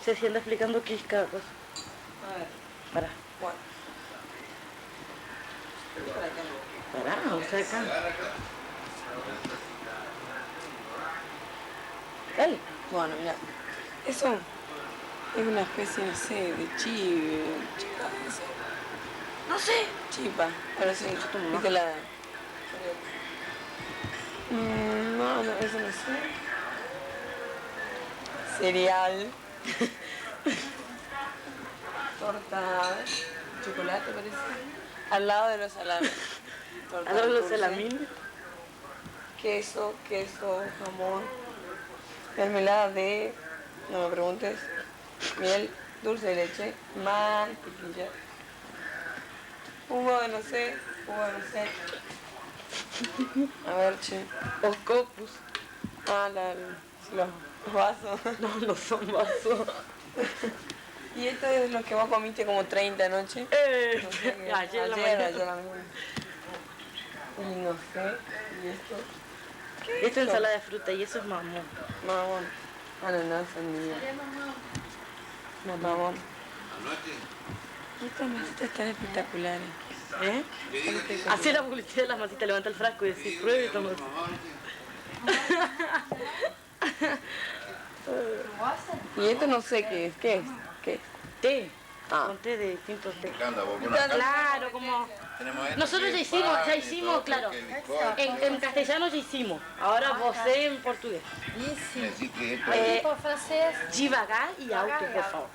sé si anda explicando qué es cada cosa. A ver. Para. Bueno. Para, vamos a acá. Dale. Bueno, mira. Eso es una especie, no sé, de chiva, no sé. No sé. Chipa, pero sí, viste la... no, eso no sé. Cereal. Torta, chocolate parece. Al lado de los salames. Al lado de los salamines. Queso, jamón. Mermelada de, no me preguntes, miel, dulce de leche, mantequilla. Jugo de no sé. A ver, che. Oscopus. Ah, los vasos. No son vasos. ¿Y esto es lo que vos comiste como 30 anoche? No sé, ayer la mañana. Y no sé, ¿y esto? ¿Qué es ensalada de fruta y eso es mamón. Mamón. Ananá, sandía. Mamón. Y estas masitas están espectaculares. ¿Eh? Así la publicidad de las masitas, levanta el frasco y decís, pruebe y toma. Y esto no sé qué es. ¿Qué es? Té. Con té de distintos té. Claro, como... Nosotros ya hicimos, claro. En castellano ya hicimos. Ahora vos en portugués. Por francês. Devagar e alto, por favor.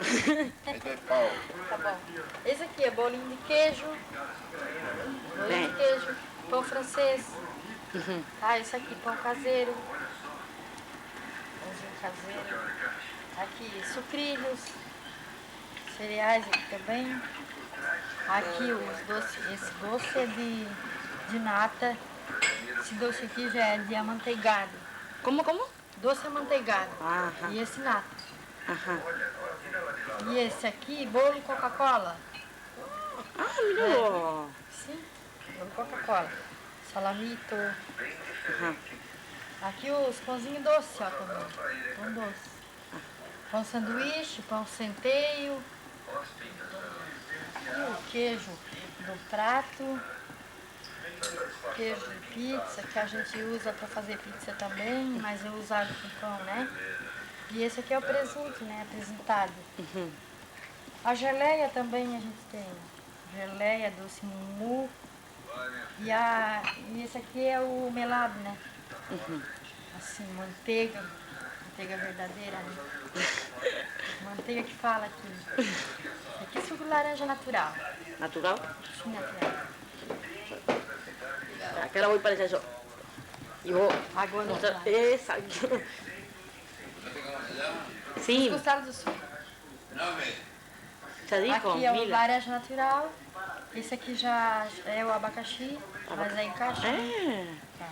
Tá bom. Esse aqui é bolinho de queijo. Bolinho de queijo. Pão francês. Ah, esse aqui, pão caseiro. Pãozinho caseiro. Aqui, sucrilhos. Cereais aqui também. Aqui os doces, esse doce é de nata. Esse doce aqui já é de amanteigado. Como? Doce amanteigado. Aham. E esse nata. Aham. E esse aqui, bolo Coca-Cola. Ah, melhor. Sim, bolo Coca-Cola. Salamito. Aham. Aqui os pãozinhos doces, ó, também. Pão doce. Pão sanduíche, pão centeio. E o queijo do prato. Queijo de pizza, que a gente usa para fazer pizza também, mas eu usava com pão, né? E esse aqui é o presunto, né? Apresentado. Uhum. A geleia também a gente tem. Geleia, doce mumu. E esse aqui é o melado, né? Uhum. Assim, manteiga verdadeira, né? Manteiga que fala aqui. Esse aqui é suco de laranja natural. ¿Natural? Sim, natural. Acá la voy para allá yo. Y vos... Água natural. Exacto. Sí. Gostaram do sul? Já dijo, aqui é o Mila. laranja natural. Esse aqui já é o abacaxi, mas é em caixa. Tá.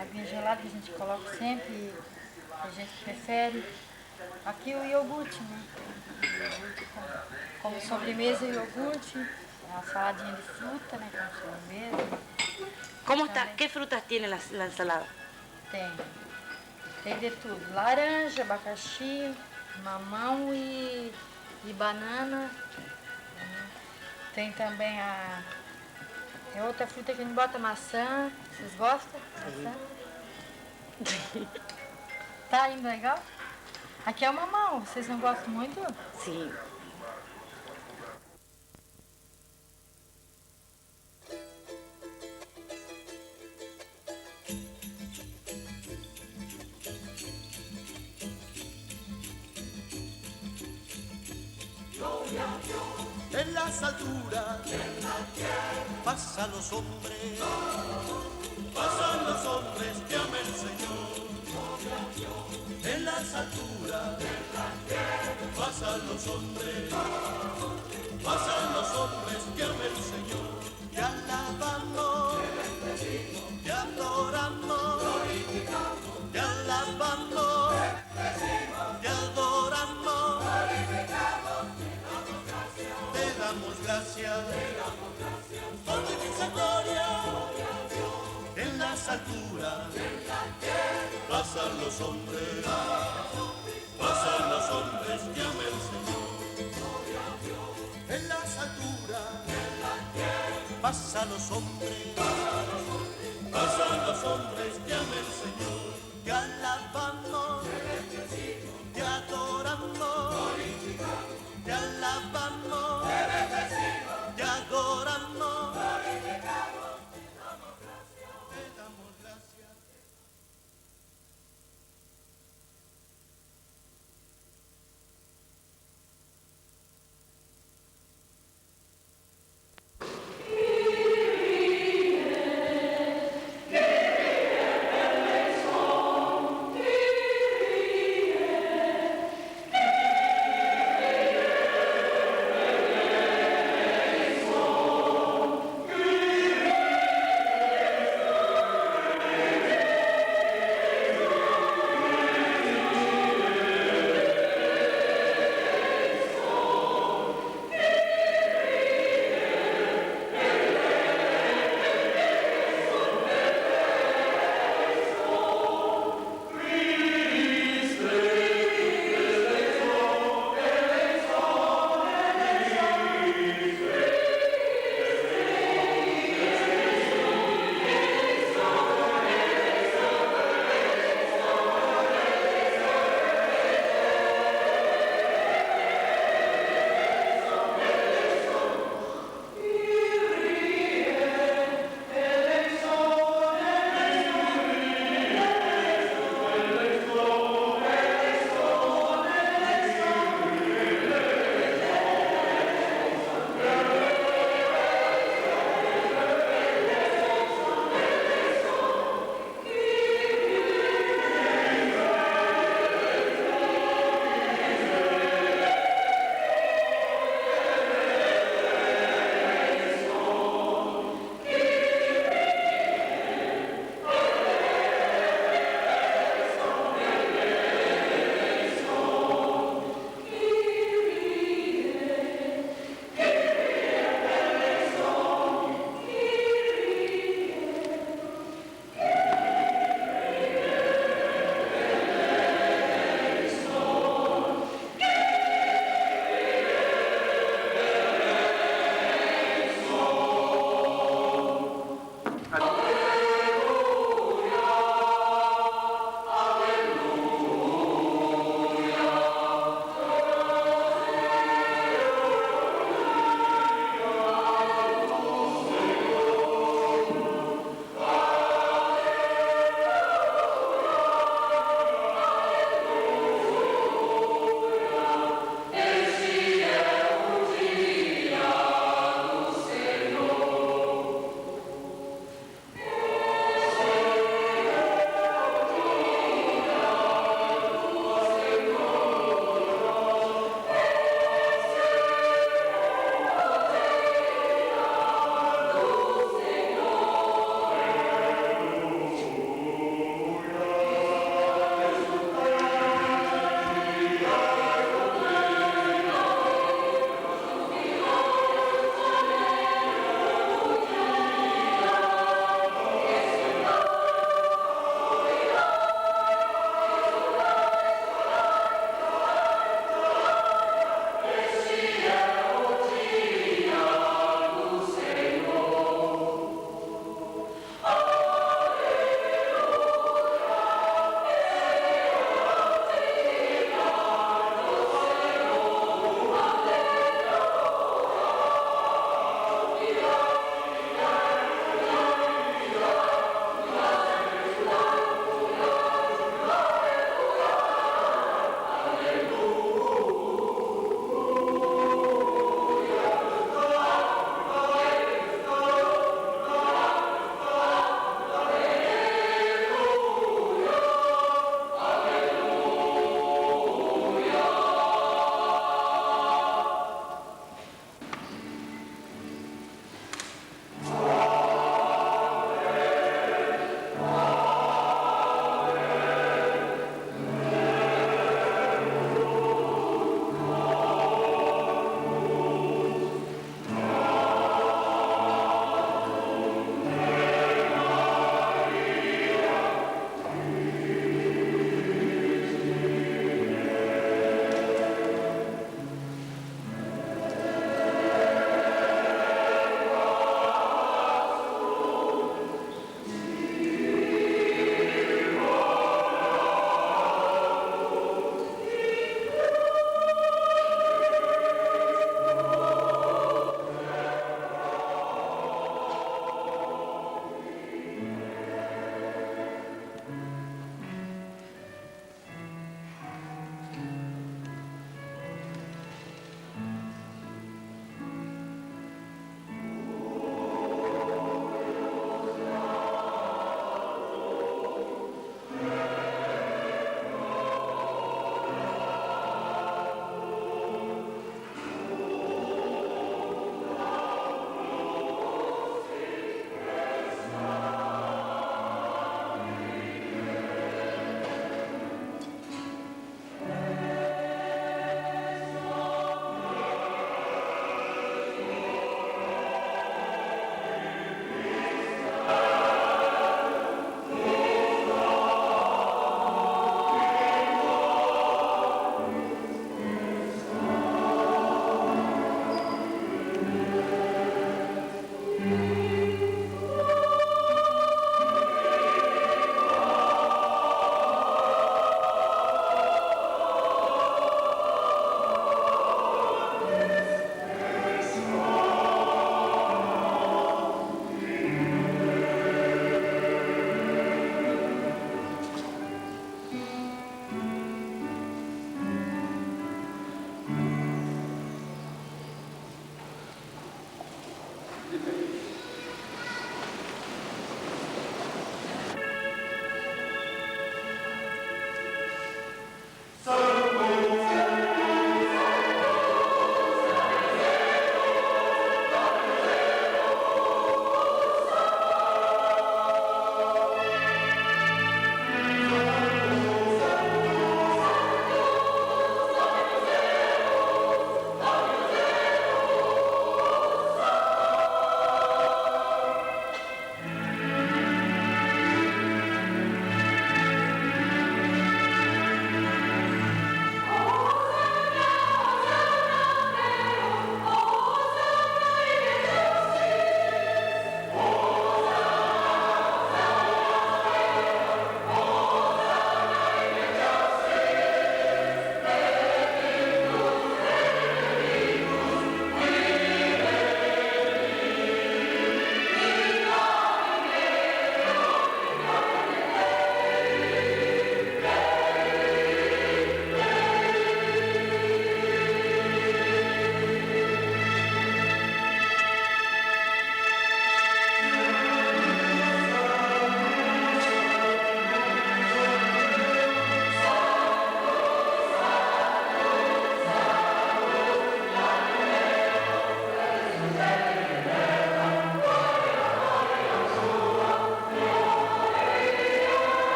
Aguinha gelada que a gente coloca sempre, a gente prefere. Aqui o iogurte, né? Como sobremesa o iogurte, uma saladinha de fruta, né? Como sobremesa. ¿Cómo está? ¿Qué frutas tiene la ensalada? Tem de tudo. Laranja, abacaxi, mamão e banana. Tem também tem outra fruta que a gente bota maçã. Vocês gostam? Maçã? Tá indo legal? Aqui é o mamão. Vocês não gostam muito? Sim. En las alturas pasan los hombres que ama el Señor. En las alturas pasan los hombres que ama el Señor. Te alabamos, te adoramos, te alabamos, te adoramos. Te damos gracias por tu inmensa gloria. En las alturas pasan los hombres que paz a los hombres, te ama el Señor, te alabamos, te adoramos, te alabamos, te adoramos, te damos gracias.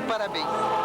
parabéns.